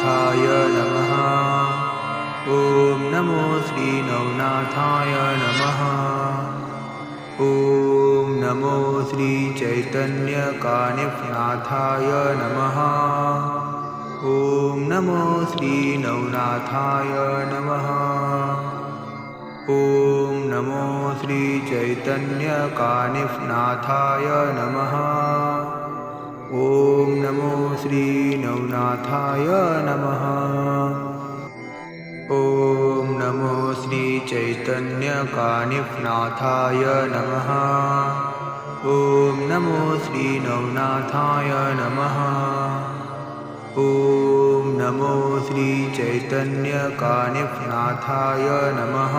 नवनाथाय नमः। ॐ नमो श्री नवनाथाय नमः। ॐ नमो श्री चैतन्य कानिफनाथाय नमः। ॐ नमो श्री नवनाथाय नमः। ॐ नमो श्री चैतन्य कानिफनाथाय नमः। ॐ नमो श्री नवनाथाय नमः। ॐ नमो श्री चैतन्य कानिफनाथाय नमः। ॐ नमो श्री नवनाथाय नमः। ॐ नमो श्री चैतन्य कानिफनाथाय नमः।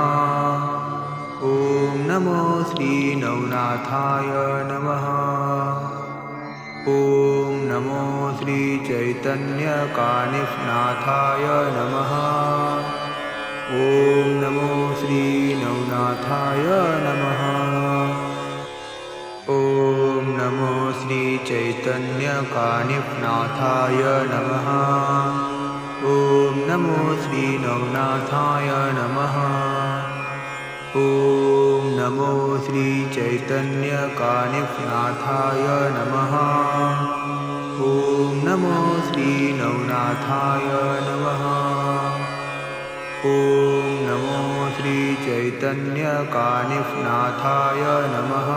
ॐ नमो श्री नवनाथाय नमः। ॐ नमो श्री चैतन्य कानिफनाथाय नमः। ॐ नमो श्री नवनाथाय नमः। ॐ नमो श्री चैतन्य कानिफनाथाय नमः। ॐ नमो श्री नवनाथाय नमः। ॐ नमो श्री चैतन्य कानिफनाथाय नमः। ॐ नमो श्री नवनाथाय नमः। ॐ नमो श्री चैतन्य कानिफनाथाय नमः।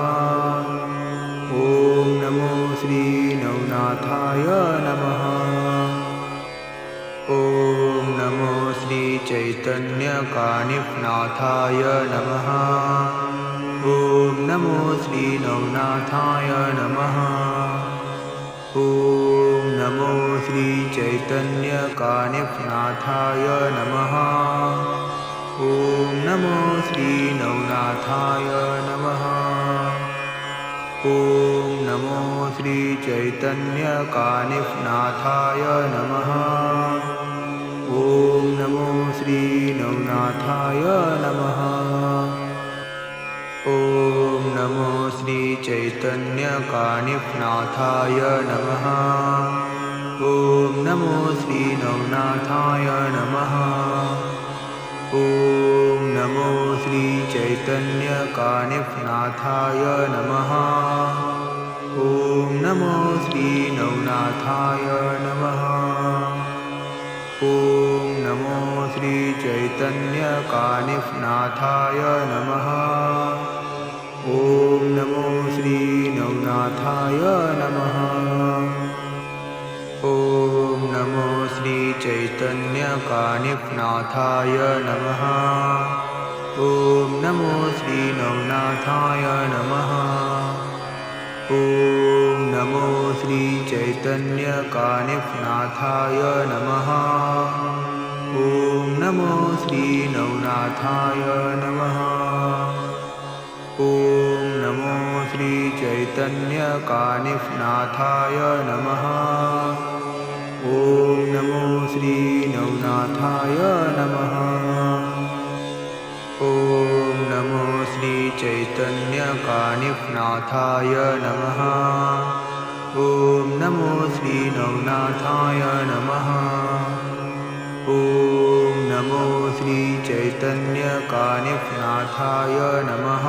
ॐ नमो श्री नवनाथाय नमः। ॐ नमो श्री चैतन्य कानिफनाथाय नमः। ॐ नमो श्री नवनाथाय नमः। ॐ नमो श्री चैतन्य कानिफनाथाय नमः। ॐ नमो श्री नवनाथाय नमः। ॐ नमो श्री चैतन्य कानिफनाथाय नमः। ॐ नमो श्री नवनाथाय नमः। ॐ नमो श्री चैतन्य कानिफनाथाय नमः। ॐ नमो श्री नवनाथाय नमः। ॐ नमो श्री चैतन्य कानिफनाथाय नमः। ॐ नमो श्री नवनाथाय नमः। ॐ नमो श्री चैतन्य कानिफनाथाय नमः। ॐ नमो श्री नवनाथाय नमः। ॐ नमो श्री चैतन्य कानिफनाथाय नमः। ॐ नमो श्री नवनाथाय नमः। ॐ नमो श्री चैतन्य कानिफनाथाय नमः। ॐ नमो श्री नवनाथाय नमः। ॐ नमो श्री चैतन्य कानिफनाथाय नमः। ॐ नमो श्री नवनाथाय नमः। ॐ नमो श्री चैतन्य कानिफनाथाय नमः। ॐ नमो श्री नवनाथाय नमः। ॐ नमो श्री चैतन्य कानिफनाथाय नमः।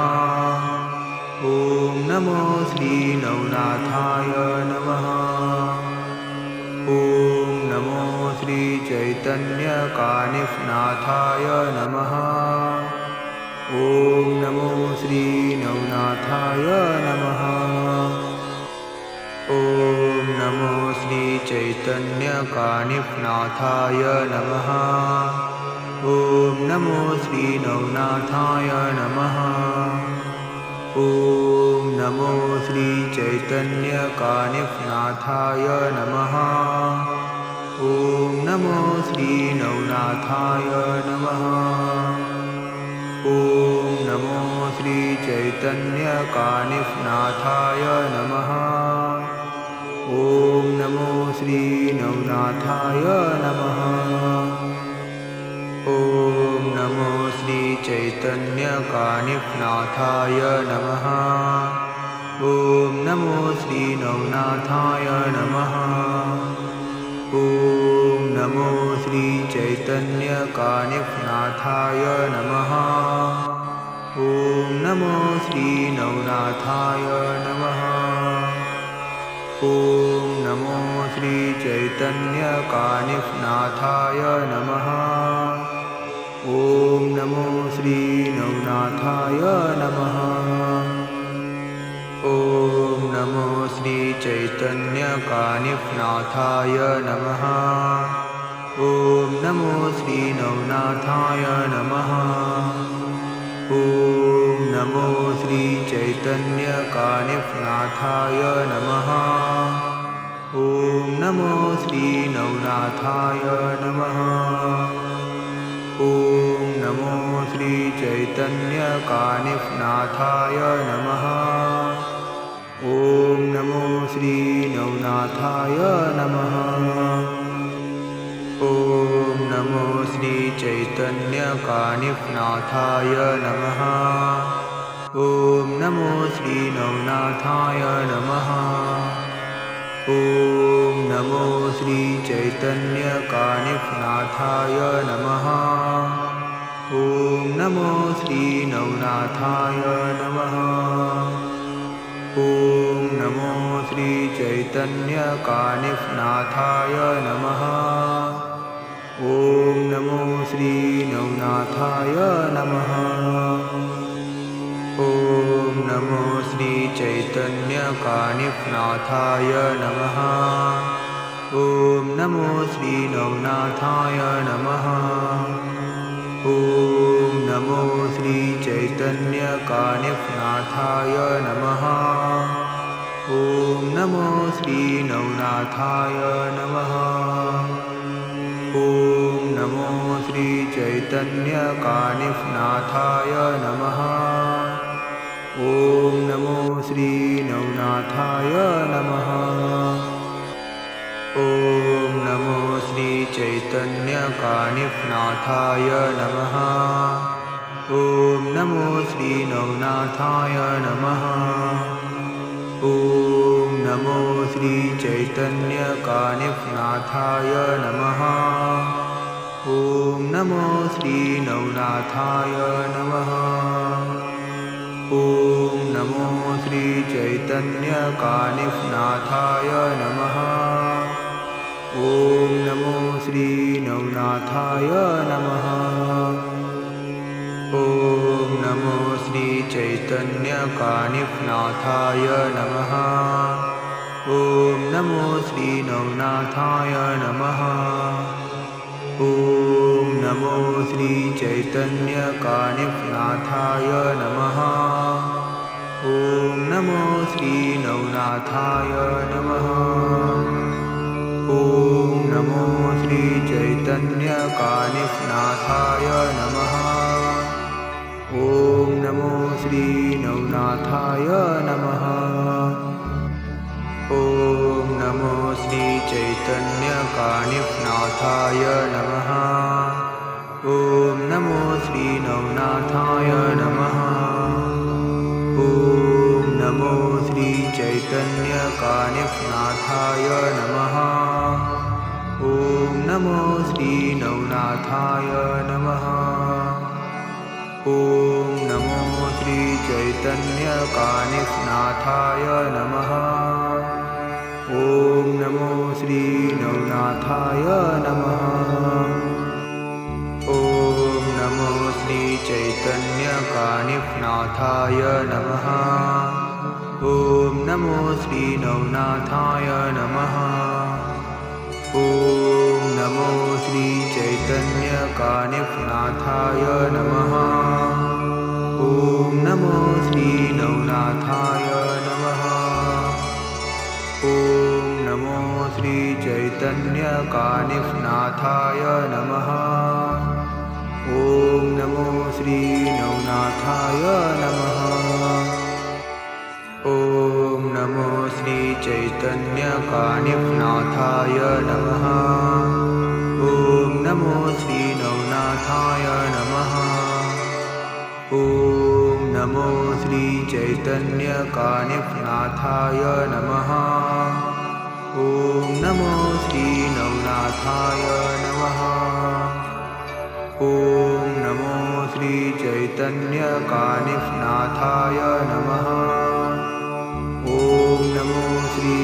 ॐ नमो श्री नवनाथाय नमः। ॐ नमो श्री चैतन्य कानिफनाथाय नमः। ॐ नमो श्री नवनाथाय नमः। ॐ नमो श्री चैतन्य कानिफनाथाय नमः। ॐ नमो श्री नवनाथाय नमः। ॐ नमो श्री चैतन्य कानिफनाथाय नमः। ॐ नमो श्री नवनाथाय नमः। ॐ नमो श्री चैतन्य कानिफनाथाय नमः। ॐ नमो श्री नवनाथाय नमः। ॐ नमो श्री चैतन्य कानिफनाथाय नमः। ॐ नमो श्री नवनाथाय नमः। ॐ नमो श्री चैतन्यकानिफनाथाय नमः। ॐ नमो श्री नवनाथाय नमः। ॐ नमो श्री चैतन्यकानिफनाथाय नमः। ॐ नमो श्री नवनाथाय नमः। ॐ नमो श्री चैतन्यकानिफनाथाय नमः। ॐ नमो श्री नवनाथाय नमः। ॐ नमो श्री चैतन्यकानिफनाथाय नमः। ॐ नमो श्री नवनाथाय नमः। ॐ नमो श्री चैतन्यकानिफनाथाय नमः। ॐ नमो श्री नवनाथाय नमः। ॐ नमो श्री चैतन्यकानिफनाथाय नमः। ॐ नमो श्री नवनाथाय नमः। ॐ नमो श्री चैतन्यकानिफनाथाय नमः। ॐ नमो श्री नवनाथाय नमः। ॐ नमो श्री चैतन्यकानिफनाथाय नमः। ॐ नमो श्री नवनाथाय नमः। ॐ नमो श्री चैतन्यकानिफनाथाय नमः। ॐ नमो श्री नवनाथाय नमः। ॐ नमो श्री चैतन्यकानिफनाथाय नमः। ॐ नमो श्री नवनाथाय नमः। ॐ नमो श्री चैतन्यकानिफनाथाय नमः। ॐ नमो श्री नवनाथाय नमः। ॐ नमो श्री चैतन्यकानिफनाथाय नमः। ॐ नमो श्री नवनाथाय नमः। ॐ नमो श्री चैतन्यकानिफनाथाय नमः। ॐ नमो श्री नवनाथाय नमः। ॐ नमो श्री चैतन्यकानिफनाथाय नमः। ॐ नमो श्री नवनाथाय नमः। ॐ नमो श्री चैतन्यकानिफनाथाय नमः। ॐ नमो श्री नवनाथाय नमः। ॐ नमो श्री चैतन्यकानिफनाथाय नमः। ॐ नमो श्री नवनाथाय नमः। ॐ नमो श्री चैतन्यकानिफनाथाय नमः। ॐ नमो श्री नवनाथाय नमः। ॐ नमो श्री चैतन्यकानिफनाथाय नमः। ॐ नमो श्री नवनाथाय नमः। ॐ नमो श्री चैतन्यकानिफनाथाय नमः। ॐ नमो श्री नवनाथाय नमः। ॐ नमो श्री चैतन्यकानिफनाथाय नमः। ॐ नमो श्री नवनाथाय नमः। ॐ नमो श्री चैतन्यकानिफनाथाय नमः। ॐ नमो श्री नवनाथाय नमः। ॐ नमो श्री चैतन्यकानिफनाथाय नमः। ॐ नमो श्री नवनाथाय नमः। ॐ नमो श्री चैतन्यकानिफनाथाय नमः। ॐ नमो श्री नवनाथाय नमः। ॐ नमो श्री चैतन्यकानिफनाथाय नमः। ॐ नमो श्री नवनाथाय नमः। ॐ नमो श्री चैतन्यकानिफनाथाय नमः। ॐ नमो श्री नवनाथाय चैतन्यकानिफनाथाय नमः। ॐ नमो श्री